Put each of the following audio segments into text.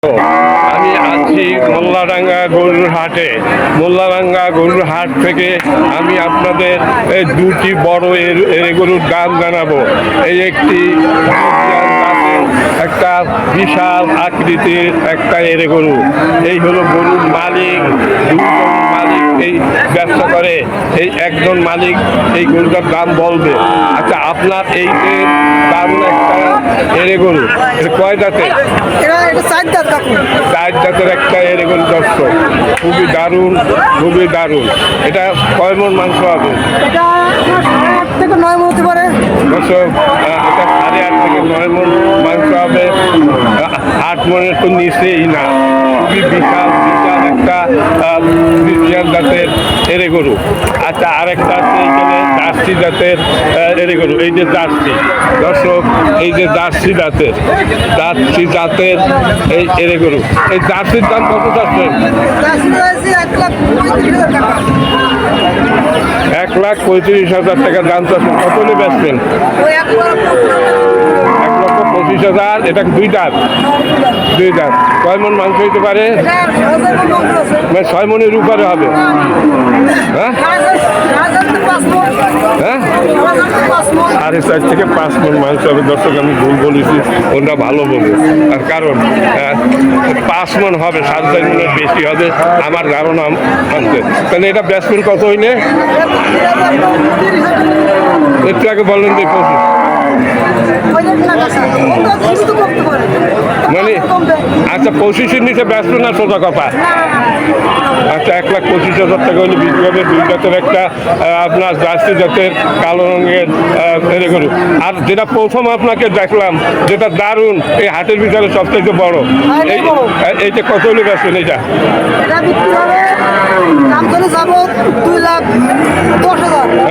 আমি আছি মোল্লাডাঙ্গা গরুর হাটে। মোল্লাডাঙ্গা গরুর হাট থেকে আমি আপনাদের দুটি বড় এরে গরুর দাম জানাবো। এই একটি একটা বিশাল আকৃতির একটা এরে গরু। এই হলো গরুর মালিক, দুজন মালিক এই ব্যবসা করে। এই একজন মালিক এই গরুটার দাম বলবে। আচ্ছা, আপনার এই যে দারুণ একটা এরে গরু, এটা কয় জাতের? চার জাতের একটা এরে গরু দর্শক, খুবই দারুণ, খুবই দারুণ। এটা কয় মণ মাংস হবে? থেকে 9 মণ হতে পারে দর্শক। এটা 8.5 থেকে 9 মণ মাংস হবে। 8 মণের তো নিচেই না। খুবই বিশাল বিশাল একটা ফ্রিজিয়ান জাতের এরে গরু। আচ্ছা, আরেকটা আছে এইখানে জার্সি জাতের এরে গরু। এই যে জার্সি দর্শক, এই যে জার্সি জাতের এই এরে গরু। এই জার্সির দাম কত যাচ্ছে? 1,35,000 টাকা দাম চাচ্ছেন। কত হলে বেচবেন? 1,25,000। এটা দুই দাঁত। কয় মণ মাংস হইতে পারে? 6 মণের উপরে হবে। হ্যাঁ, 4.5 থেকে 5 মণ মাংস হবে। দর্শক, আমি ভুল বলেছি, ওটা ভালো বলবো। আর কারণ 5 মণ হবে, 7-8 মণের বেশি হবে আমার ধারণা মানতে। তাহলে এটা বেচবেন কত হইলে? একটু আগে বললেন যে 25। মানে আচ্ছা, 25-এর নিচে ব্যস্ত না সোজা কথা? আচ্ছা, 1,25,000 টাকা হলে বিক্রি হবে। দুই জাতের একটা আপনার জার্সি জাতের কালো রঙের এরে গরু। আর যেটা প্রথম আপনাকে দেখলাম, যেটা দারুণ, এই হাটের ভিতরে সবথেকে বড়, এইটা কত হলে বেচবেন? এইটা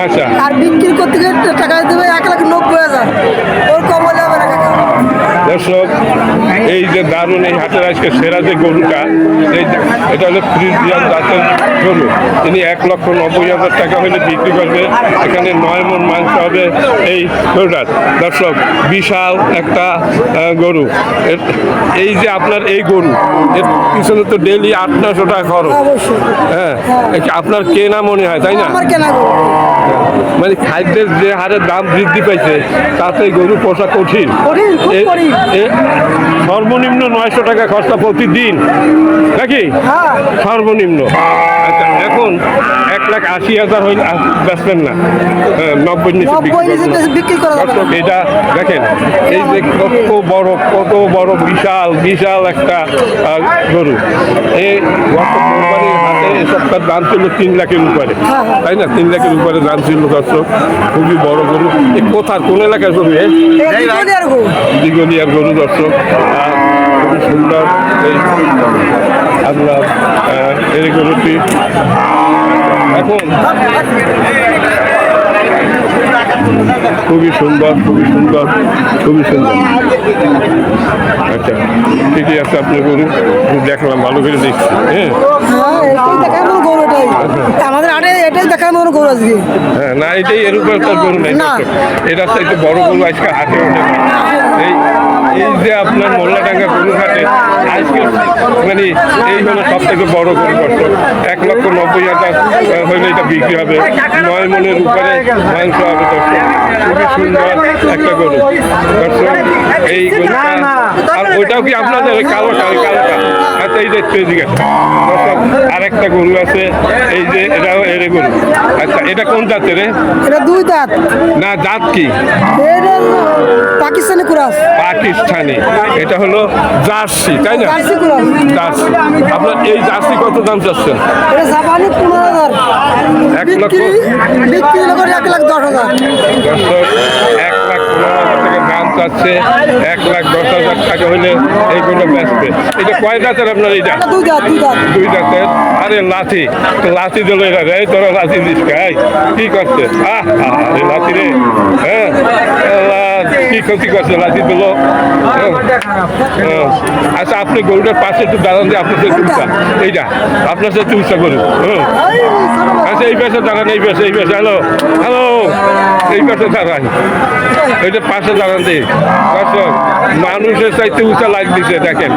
আচ্ছা, আর বিক্রি করতে গেলে টাকা দেবে 1,90,000। ওর কম হলে হবে না। দর্শক, এই যে দারুণ এই হাটের আজকে সেরা যে গরুটা, এটা হলো ফ্রিজিয়ান জাতের গরু। তিনি 1,90,000 টাকা হলে বিক্রি করবে। এখানে 9 মণ মাংস হবে এই গরুটার। দর্শক, বিশাল একটা গরু। এই যে আপনার এই গরু, এর পিছনে তো ডেইলি 800-900 টাকা খরচ। হ্যাঁ, আপনার কেনা মনে হয়, তাই না? মানে খাদ্যের যে হারে দাম বৃদ্ধি পাইছে, তাতে গরু পোষা কঠিন। সর্বনিম্ন 900 টাকা খরচা প্রতিদিন নাকি? সর্বনিম্ন। আচ্ছা, এখন 1,80,000 হইলে বেচবেন না? 90 নিচে বিক্রি করেন। এটা দেখেন, এই যে কত বড় বিশাল বিশাল একটা গরু। এই কোরবানির হাটে এসবটার দাম ছিল 3 লাখের উপরে, তাই না? 3 লাখের উপরে দাম ছিল দর্শক। খুবই বড় গরু। কোথার কোন এলাকার গরু? দিগলিয়ার গরু দর্শক। খুবই সুন্দর এই আপনার এই গরুটি। এখন খুবই সুন্দর, খুবই সুন্দর, খুবই সুন্দর। আচ্ছা, ঠিকই আছে, আপনার গরু দেখলাম, ভালো করে দেখছি। হ্যাঁ, আমাদের আরে এটাই দেখার মতো গরু আজকে। হ্যাঁ, না, এটাই এর উপরে তার গরু নেই। এটা একটু বড় গরু আজকে হাটে ওঠে। এই যে আপনার মোল্লাডাঙ্গা গরু হাটে আজকে মানে এই হলো সব থেকে বড় গরু দর্শক। 1,90,000 হইলে এটা বিক্রি হবে। 9 মণের উপরে মাংস হবে দর্শক। খুবই সুন্দর একটা গরু দর্শক। এই গরুটা, আর ওইটাও কি আপনাদের কালোটা? আচ্ছা, এই যে দিকে দর্শক আরেকটা গরু আছে, এই যে এটাও এরে গরু। আচ্ছা, এটা কোন জাতের? এটা 2 দাঁত। না, জাত কি? পাকিস্তানি ক্রস। পাকিস্তানি। এটা হলো জার্সি, তাই না? জার্সি। আপনার এই জার্সি কত দাম চাচ্ছেন? এটা জাপানি 15,000। 1,10,000। 1,15,000 টাকা দাম চাচ্ছে। 1,10,000 টাকা হলে এইগুলো বেচবে। এটা কয় জাতের আপনার? এইটা 2 জাতের। আরে লাঠি দিল এরা রে, তোরা লাঠি দিস খাই কি করছে? লাঠি রে। হ্যাঁ, কি ক্ষতি করছে লাঠি দিল আচ্ছা আপনি গরুটার পাশে একটু দাঁড়ান দিয়ে আপনার সাথে চুলটা এইটা আপনার সাথে চুলটা করুন আচ্ছা এই পাশে দাঁড়ান এই পাশে হ্যালো হ্যালো এই পাশে দাঁড়ান এইটা পাশে দাঁড়ান দিয়ে দর্শক মানুষের চাইতে উঁচা লাইট দিচ্ছে দেখেন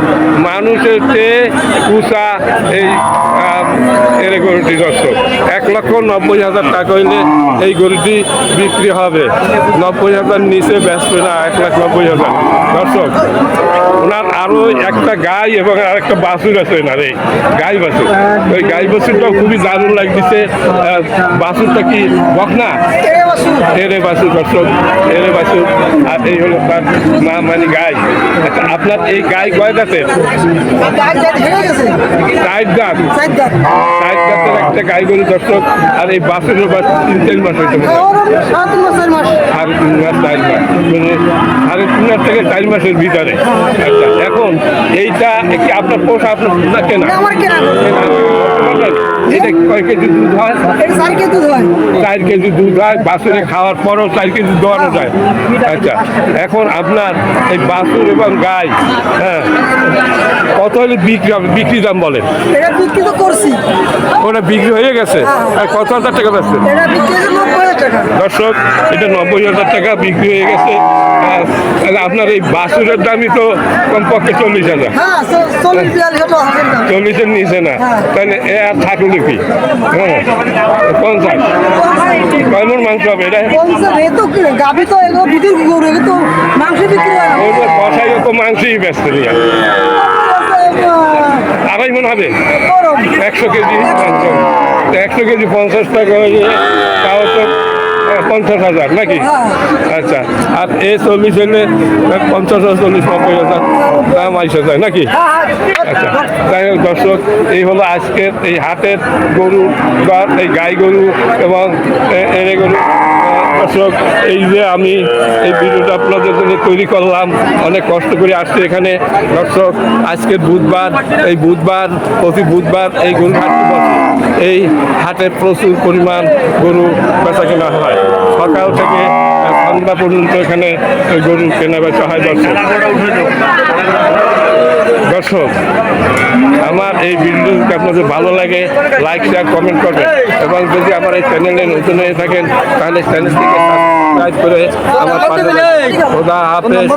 মানুষের চেয়ে উঁচা এই এর গরুটি দর্শক 1,90,000 টাকা হইলে এই গরুটি বিক্রি হবে 90,000 নিচে বেচবে না 1,90,000 দর্শক ওনার আরো একটা গাই এবং আর একটা বাছুর আছে ওনার এই গাই বাছুর ওই গাই বাছুরটাও খুবই দারুণ লাগতেছে বাছুরটা কি বকনা এরে বাছুর দর্শক এরে বাছুর আর এই হলো তার মা মানে গাই আচ্ছা আপনার এই গাই কয় দাঁতের চার দাঁত একটা গাই গরু দর্শক আর এই বাছুরের বাস 3-4 মাস হইতে সাড়ে 3 মাস 4 মাস সাড়ে 3 মাস থেকে 4 মাসের ভিতরে আচ্ছা এখন এইটা কি আপনার পোষা আপনার না কেনা এটা কয় কেজি দুধ হয় 4 কেজি দুধ হয় বাছুরে খাওয়ার পরও 4 কেজি দোয়ানো যায় আচ্ছা এখন আপনার এই বাছুর এবং গাই হ্যাঁ কত হলে বিক্রি দাম বলেন এটা বিক্রি তো করছি ওটা বিক্রি হয়ে গেছে আর কত হাজার টাকা যাচ্ছে এটা বিক্রি হয়েছে 90,000 টাকা দর্শক এটা 90,000 টাকা বিক্রি হয়ে গেছে তাহলে আপনার এই বাছুরের দামই তো কমপক্ষে 40,000 হ্যাঁ 40-এর নিচে না তাহলে এ আর থাকলো কি হ্যাঁ 50 কয় মণ মাংস হবে এটা গাভি তো এগুলো বিক্রি গরু এগুলো তো মাংস বিক্রি হয় ওই যে কষাইও তো মাংসই ব্যস্ত নিয়ে 2.5 মণ হবে 100 কেজি মাংস 100 কেজি 50 টাকা হয়ে তাও তো 50,000 নাকি আচ্ছা আর এ 40 হলে 50,000-40,000-90,000 দাম আইসা যায় নাকি আচ্ছা যাই হোক দর্শক এই হলো আজকের এই হাটের গরু বা এই গাই গরু এবং এড়ে গরু দর্শক এই যে আমি এই ভিডিওটা আপনাদের জন্য তৈরি করলাম অনেক কষ্ট করে আসছে এখানে দর্শক আজকের বুধবার এই বুধবার প্রতি বুধবার এই গরুর হাটটি বসে এই হাটে প্রচুর পরিমাণ গরু বেচা কেনা হয় সকাল থেকে সন্ধ্যা পর্যন্ত এখানে গরু কেনা বেচা হয় দর্শক আমার এই ভিডিও যদি আপনাদের ভালো লাগে লাইক শেয়ার কমেন্ট করবেন এবং যদি আমার এই চ্যানেলে নতুন হয়ে থাকেন তাহলে চ্যানেলটিকে সাবস্ক্রাইব করে আমার পাশে খোদা হাফেজ।